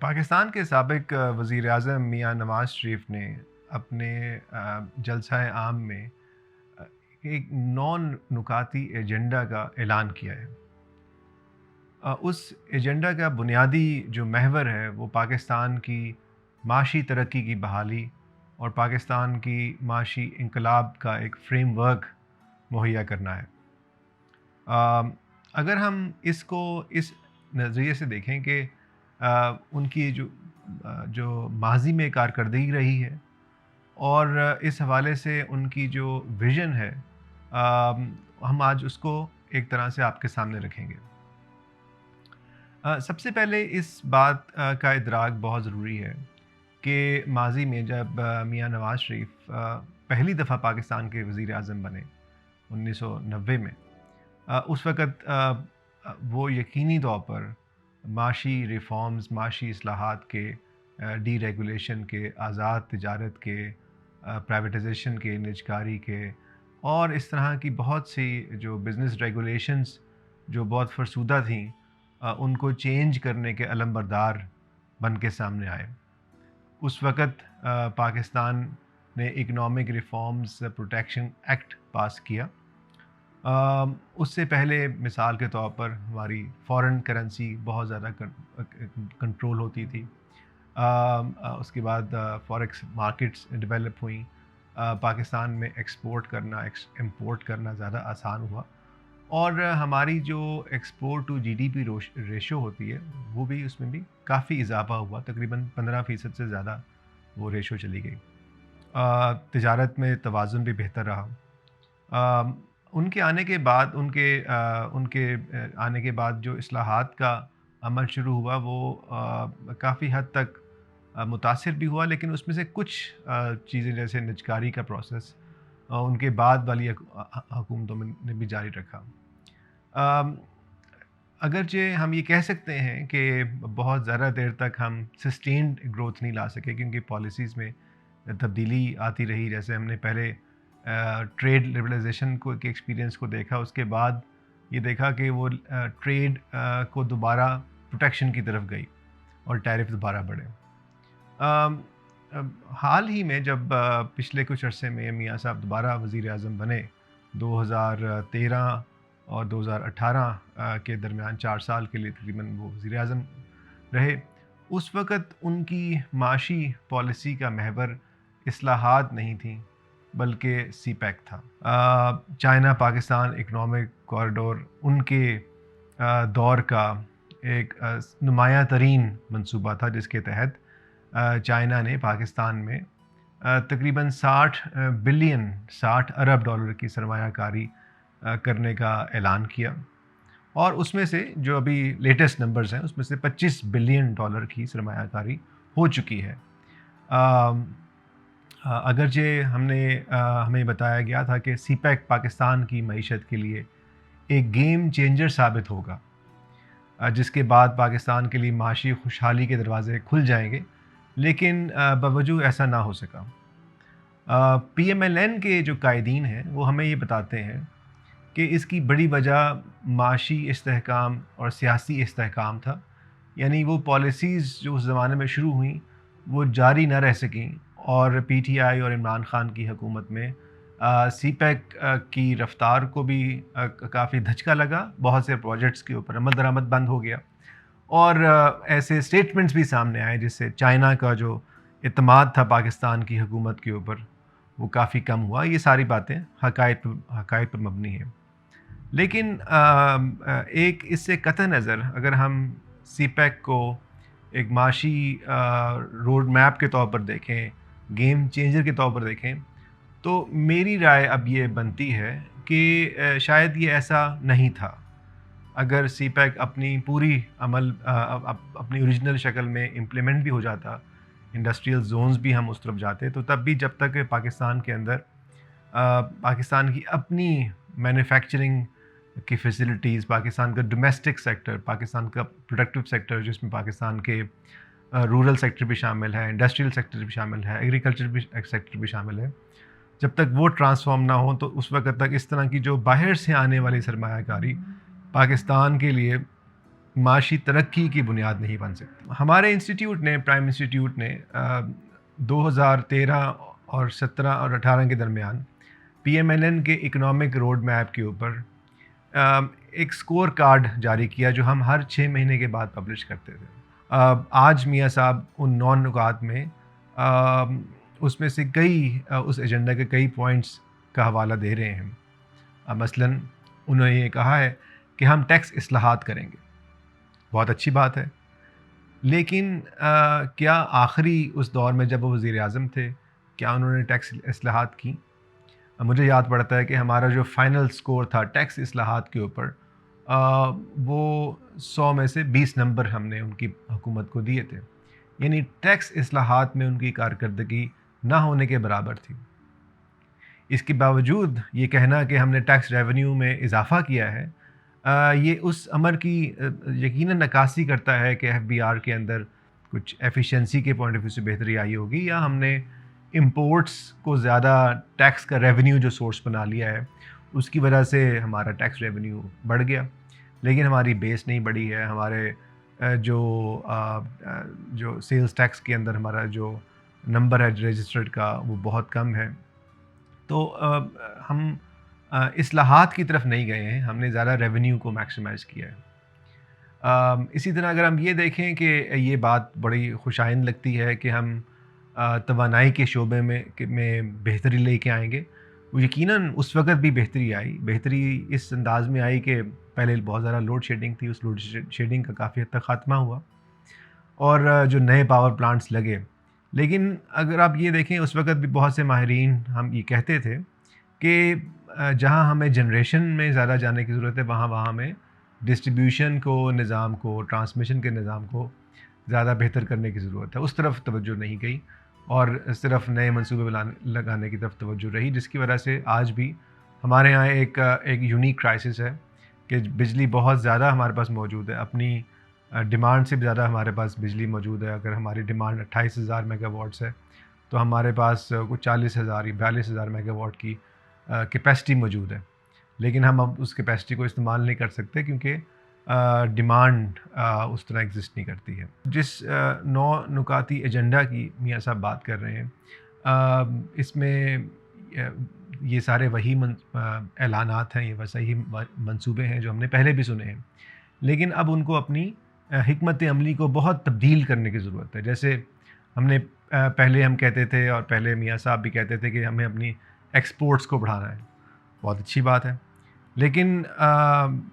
پاکستان کے سابق وزیر اعظم میاں نواز شریف نے اپنے جلسہ عام میں آ، ایک نان نکاتی ایجنڈا کا اعلان کیا ہے۔ اس ایجنڈا کا بنیادی جو محور ہے وہ پاکستان کی معاشی ترقی کی بحالی اور پاکستان کی معاشی انقلاب کا ایک فریم ورک مہیا کرنا ہے۔ آ، اگر ہم اس کو اس نظریے سے دیکھیں کہ ان کی جو ماضی میں کارکردگی رہی ہے اور اس حوالے سے ان کی جو ویژن ہے، ہم آج اس کو ایک طرح سے آپ کے سامنے رکھیں گے۔ سب سے پہلے اس بات کا ادراک بہت ضروری ہے کہ ماضی میں جب میاں نواز شریف پہلی دفعہ پاکستان کے وزیر اعظم بنے 1990 میں، اس وقت وہ یقینی طور پر معاشی ریفارمز، معاشی اصلاحات کے، ڈی ریگولیشن کے، آزاد تجارت کے، پرائیویٹائزیشن کے، نجکاری کے اور اس طرح کی بہت سی جو بزنس ریگولیشنز جو بہت فرسودہ تھیں، ان کو چینج کرنے کے علم بردار بن کے سامنے آئے۔ اس وقت پاکستان نے اکنامک ریفارمز پروٹیکشن ایکٹ پاس کیا۔ اس سے پہلے مثال کے طور پر ہماری فارن کرنسی بہت زیادہ کنٹرول ہوتی تھی۔ اس کے بعد فوریکس مارکیٹس ڈیولپ ہوئیں، پاکستان میں ایکسپورٹ کرنا امپورٹ کرنا زیادہ آسان ہوا، اور ہماری جو export to G D P ratio ہوتی ہے وہ بھی اس میں بھی کافی اضافہ ہوا، تقریباً 15% سے زیادہ وہ ریشو چلی گئی۔ تجارت میں توازن بھی بہتر رہا۔ ان کے آنے کے بعد آنے کے بعد جو اصلاحات کا عمل شروع ہوا وہ کافی حد تک متاثر بھی ہوا، لیکن اس میں سے کچھ چیزیں جیسے نجکاری کا پروسیس ان کے بعد والی حکومتوں نے بھی جاری رکھا۔ اگرچہ ہم یہ کہہ سکتے ہیں کہ بہت زیادہ دیر تک ہم سسٹینڈ گروتھ نہیں لا سکے کیونکہ پالیسیز میں تبدیلی آتی رہی، جیسے ہم نے پہلے ٹریڈ لبرلائزیشن کے ایکسپیرینس کو دیکھا، اس کے بعد یہ دیکھا کہ وہ ٹریڈ کو دوبارہ پروٹیکشن کی طرف گئی اور ٹیرف دوبارہ بڑھے۔ حال ہی میں جب پچھلے کچھ عرصے میں میاں صاحب دوبارہ وزیر اعظم بنے 2013 اور 2018 کے درمیان 4 سال کے لیے تقریباً وہ وزیر اعظم رہے، اس وقت ان کی معاشی پالیسی کا محور اصلاحات نہیں تھیں بلکہ سی پیک تھا۔ چائنا پاکستان اکنامک کوریڈور ان کے دور کا ایک نمایاں ترین منصوبہ تھا، جس کے تحت چائنا نے پاکستان میں تقریباً 60 ارب ڈالر کی سرمایہ کاری کرنے کا اعلان کیا، اور اس میں سے جو ابھی لیٹسٹ نمبرز ہیں اس میں سے 25 بلین ڈالر کی سرمایہ کاری ہو چکی ہے۔ اگرچہ ہمیں بتایا گیا تھا کہ سی پیک پاکستان کی معیشت کے لیے ایک گیم چینجر ثابت ہوگا، جس کے بعد پاکستان کے لیے معاشی خوشحالی کے دروازے کھل جائیں گے، لیکن باوجود ایسا نہ ہو سکا۔ پی ایم ایل این کے جو قائدین ہیں وہ ہمیں یہ بتاتے ہیں کہ اس کی بڑی وجہ معاشی استحکام اور سیاسی استحکام تھا، یعنی وہ پالیسیز جو اس زمانے میں شروع ہوئیں وہ جاری نہ رہ سکیں، اور پی ٹی آئی اور عمران خان کی حکومت میں سی پیک کی رفتار کو بھی کافی دھچکا لگا، بہت سے پروجیکٹس کے اوپر عمل درآمد بند ہو گیا، اور ایسے اسٹیٹمنٹس بھی سامنے آئے جس سے چائنا کا جو اعتماد تھا پاکستان کی حکومت کے اوپر وہ کافی کم ہوا۔ یہ ساری باتیں حقائق پر مبنی ہیں، لیکن ایک اس سے قطع نظر اگر ہم سی پیک کو ایک معاشی روڈ میپ کے طور پر دیکھیں، گیم چینجر کے طور پر دیکھیں، تو میری رائے اب یہ بنتی ہے کہ شاید یہ ایسا نہیں تھا۔ اگر سی پیک اپنی پوری اپنی اوریجنل شکل میں امپلیمنٹ بھی ہو جاتا، انڈسٹریل زونز بھی ہم اس طرف جاتے، تو تب بھی جب تک پاکستان کے اندر پاکستان کی اپنی مینوفیکچرنگ کی فیسلٹیز، پاکستان کا ڈومیسٹک سیکٹر، پاکستان کا پروڈکٹیو سیکٹر جس میں پاکستان کے رورل سیکٹر بھی شامل ہے، انڈسٹریل سیکٹر بھی شامل ہے، ایگریکلچر سیکٹر بھی شامل ہے، جب تک وہ ٹرانسفارم نہ ہو تو اس وقت تک اس طرح کی جو باہر سے آنے والی سرمایہ کاری پاکستان کے لیے معاشی ترقی کی بنیاد نہیں بن سکتی. ہمارے انسٹیٹیوٹ نے، پرائم انسٹیٹیوٹ نے 2013 اور 17 اور 18 کے درمیان PMLN کے اکنامک روڈ میپ کے اوپر ایک سکور کارڈ جاری کیا جو ہم ہر 6 مہینے کے بعد پبلش کرتے تھے. آج میاں صاحب ان 9 نکات میں اس میں سے کئی اس ایجنڈا کے کئی پوائنٹس کا حوالہ دے رہے ہیں. مثلاً انہوں نے یہ کہا ہے کہ ہم ٹیکس اصلاحات کریں گے. بہت اچھی بات ہے، لیکن کیا آخری اس دور میں جب وہ وزیر اعظم تھے کیا انہوں نے ٹیکس اصلاحات کی؟ مجھے یاد پڑتا ہے کہ ہمارا جو فائنل سکور تھا ٹیکس اصلاحات کے اوپر وہ 100 میں سے 20 نمبر ہم نے ان کی حکومت کو دیے تھے. یعنی ٹیکس اصلاحات میں ان کی کارکردگی نہ ہونے کے برابر تھی. اس کے باوجود یہ کہنا کہ ہم نے ٹیکس ریونیو میں اضافہ کیا ہے، یہ اس امر کی یقیناً نکاسی کرتا ہے کہ FBR کے اندر کچھ ایفیشنسی کے پوائنٹ آف ویو سے بہتری آئی ہوگی، یا ہم نے امپورٹس کو زیادہ ٹیکس کا ریونیو جو سورس بنا لیا ہے اس کی وجہ سے ہمارا ٹیکس ریونیو بڑھ گیا، لیکن ہماری بیس نہیں بڑھی ہے. ہمارے جو سیلز ٹیکس کے اندر ہمارا جو نمبر ہے رجسٹرڈ کا وہ بہت کم ہے. تو ہم اصلاحات کی طرف نہیں گئے ہیں، ہم نے زیادہ ریونیو کو میکسیمائز کیا ہے. اسی طرح اگر ہم یہ دیکھیں کہ یہ بات بڑی خوشائند لگتی ہے کہ ہم توانائی کے شعبے میں بہتری لے کے آئیں گے. وہ یقیناً اس وقت بھی بہتری آئی. بہتری اس انداز میں آئی کہ پہلے بہت زیادہ لوڈ شیڈنگ تھی، اس لوڈ شیڈنگ کا کافی حد تک خاتمہ ہوا اور جو نئے پاور پلانٹس لگے. لیکن اگر آپ یہ دیکھیں اس وقت بھی بہت سے ماہرین ہم یہ کہتے تھے کہ جہاں ہمیں جنریشن میں زیادہ جانے کی ضرورت ہے وہاں ہمیں ڈسٹریبیوشن کو، نظام کو، ٹرانسمیشن کے نظام کو زیادہ بہتر کرنے کی ضرورت ہے. اس طرف توجہ نہیں گئی اور صرف نئے منصوبے لگانے کی طرف توجہ رہی، جس کی وجہ سے آج بھی ہمارے یہاں ایک یونیک کرائسس ہے کہ بجلی بہت زیادہ ہمارے پاس موجود ہے. اپنی ڈیمانڈ سے بھی زیادہ ہمارے پاس بجلی موجود ہے. اگر ہماری ڈیمانڈ 28,000 میگا واٹس ہے تو ہمارے پاس کچھ 40,000 یا 42,000 میگا واٹ کی کیپیسٹی موجود ہے، لیکن ہم اب اس کیپیسٹی کو استعمال نہیں کر سکتے کیونکہ ڈیمانڈ اس طرح ایگزسٹ نہیں کرتی ہے. جس 9 نکاتی ایجنڈا کی میاں صاحب بات کر رہے ہیں اس میں یہ سارے وہی اعلانات ہیں، یہ ویسے منصوبے ہیں جو ہم نے پہلے بھی سنے ہیں، لیکن اب ان کو اپنی حکمت عملی کو بہت تبدیل کرنے کی ضرورت ہے. جیسے ہم نے پہلے ہم کہتے تھے اور پہلے میاں صاحب بھی کہتے تھے کہ ہمیں اپنی ایکسپورٹس کو بڑھانا ہے. بہت اچھی بات ہے، لیکن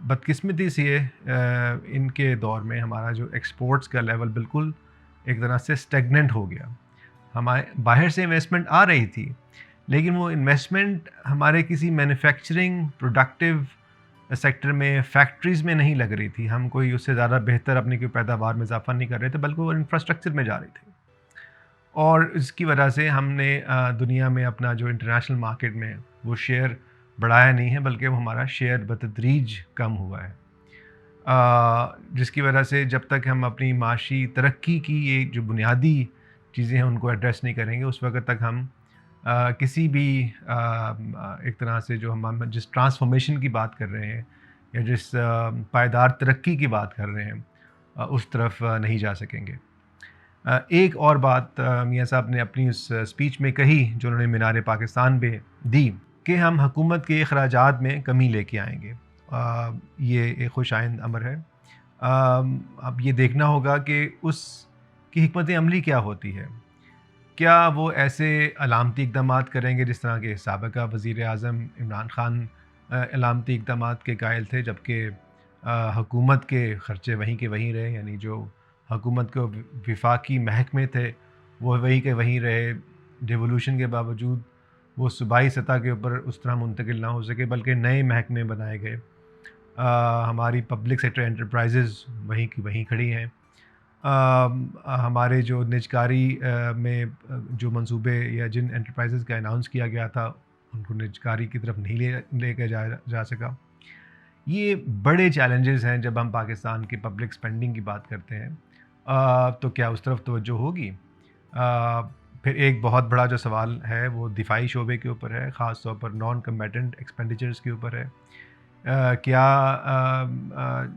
بدقسمتی سے ان کے دور میں ہمارا جو ایکسپورٹس کا لیول بالکل ایک طرح سے اسٹیگننٹ ہو گیا. ہمارے باہر سے انویسٹمنٹ آ رہی تھی لیکن وہ انویسٹمنٹ ہمارے کسی مینوفیکچرنگ پروڈکٹیو سیکٹر میں، فیکٹریز میں نہیں لگ رہی تھی. ہم کوئی اس سے زیادہ بہتر اپنی کوئی پیداوار میں اضافہ نہیں کر رہے تھے، بلکہ وہ انفراسٹرکچر میں جا رہی تھی. اور اس کی وجہ سے ہم نے دنیا میں اپنا جو انٹرنیشنل مارکیٹ میں وہ شیئر بڑھایا نہیں ہے، بلکہ وہ ہمارا شیئر بتدریج کم ہوا ہے. جس کی وجہ سے جب تک ہم اپنی معاشی ترقی کی یہ جو بنیادی چیزیں ہیں ان کو ایڈریس نہیں کریں گے اس وقت تک ہم کسی بھی ایک طرح سے جو ہم جس ٹرانسفارمیشن کی بات کر رہے ہیں یا جس پائیدار ترقی کی بات کر رہے ہیں اس طرف نہیں جا سکیں گے. ایک اور بات میاں صاحب نے اپنی اس اسپیچ میں کہی جو انہوں نے مینار پاکستان پہ دی کہ ہم حکومت کے اخراجات میں کمی لے کے آئیں گے. یہ ایک خوش آئند امر ہے. اب یہ دیکھنا ہوگا کہ اس کی حکمت عملی کیا ہوتی ہے. کیا وہ ایسے علامتی اقدامات کریں گے جس طرح کے سابقہ وزیر اعظم عمران خان علامتی اقدامات کے قائل تھے، جبکہ حکومت کے خرچے وہیں کے وہیں رہے، یعنی جو حکومت کو وفاقی محکمے تھے وہ وہیں کے وہیں رہے. ڈیولوشن کے باوجود وہ صوبائی سطح کے اوپر اس طرح منتقل نہ ہو سکے بلکہ نئے محکمے بنائے گئے. ہماری پبلک سیکٹر انٹرپرائزز وہیں کی وہیں کھڑی ہیں. ہمارے جو نجکاری میں جو منصوبے یا جن انٹرپرائزز کا اناؤنس کیا گیا تھا ان کو نجکاری کی طرف نہیں لے کے جا سکا. یہ بڑے چیلنجز ہیں. جب ہم پاکستان کی پبلک اسپینڈنگ کی بات کرتے ہیں تو کیا اس طرف توجہ ہوگی؟ پھر ایک بہت بڑا جو سوال ہے وہ دفاعی شعبے کے اوپر ہے، خاص طور پر نان کمبیٹنٹ ایکسپینڈیچرز کے اوپر ہے. کیا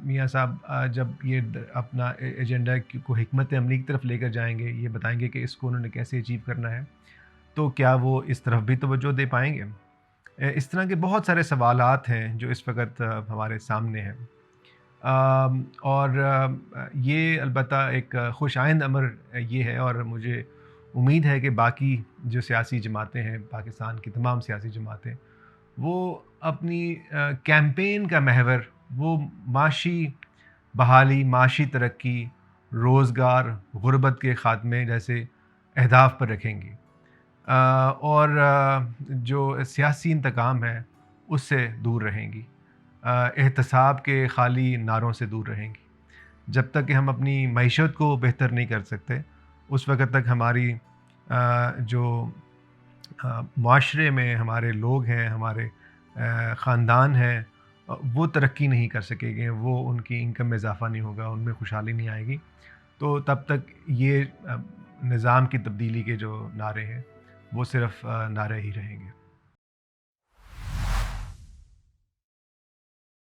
میاں صاحب جب یہ اپنا ایجنڈا کو حکمت عملی کی طرف لے کر جائیں گے، یہ بتائیں گے کہ اس کو انہوں نے کیسے اچیو کرنا ہے، تو کیا وہ اس طرف بھی توجہ دے پائیں گے؟ اس طرح کے بہت سارے سوالات ہیں جو اس وقت ہمارے سامنے ہیں، اور یہ البتہ ایک خوش آئند امر یہ ہے، اور مجھے امید ہے کہ باقی جو سیاسی جماعتیں ہیں، پاکستان کی تمام سیاسی جماعتیں، وہ اپنی کیمپین کا محور وہ معاشی بحالی، معاشی ترقی، روزگار، غربت کے خاتمے جیسے اہداف پر رکھیں گی، اور جو سیاسی انتقام ہے اس سے دور رہیں گی، احتساب کے خالی نعروں سے دور رہیں گی۔ جب تک کہ ہم اپنی معیشت کو بہتر نہیں کر سکتے، اس وقت تک ہماری جو معاشرے میں ہمارے لوگ ہیں، ہمارے خاندان ہیں، وہ ترقی نہیں کر سکیں گے، وہ ان کی انکم میں اضافہ نہیں ہوگا، ان میں خوشحالی نہیں آئے گی۔ تو تب تک یہ نظام کی تبدیلی کے جو نعرے ہیں وہ صرف نعرے ہی رہیں گے۔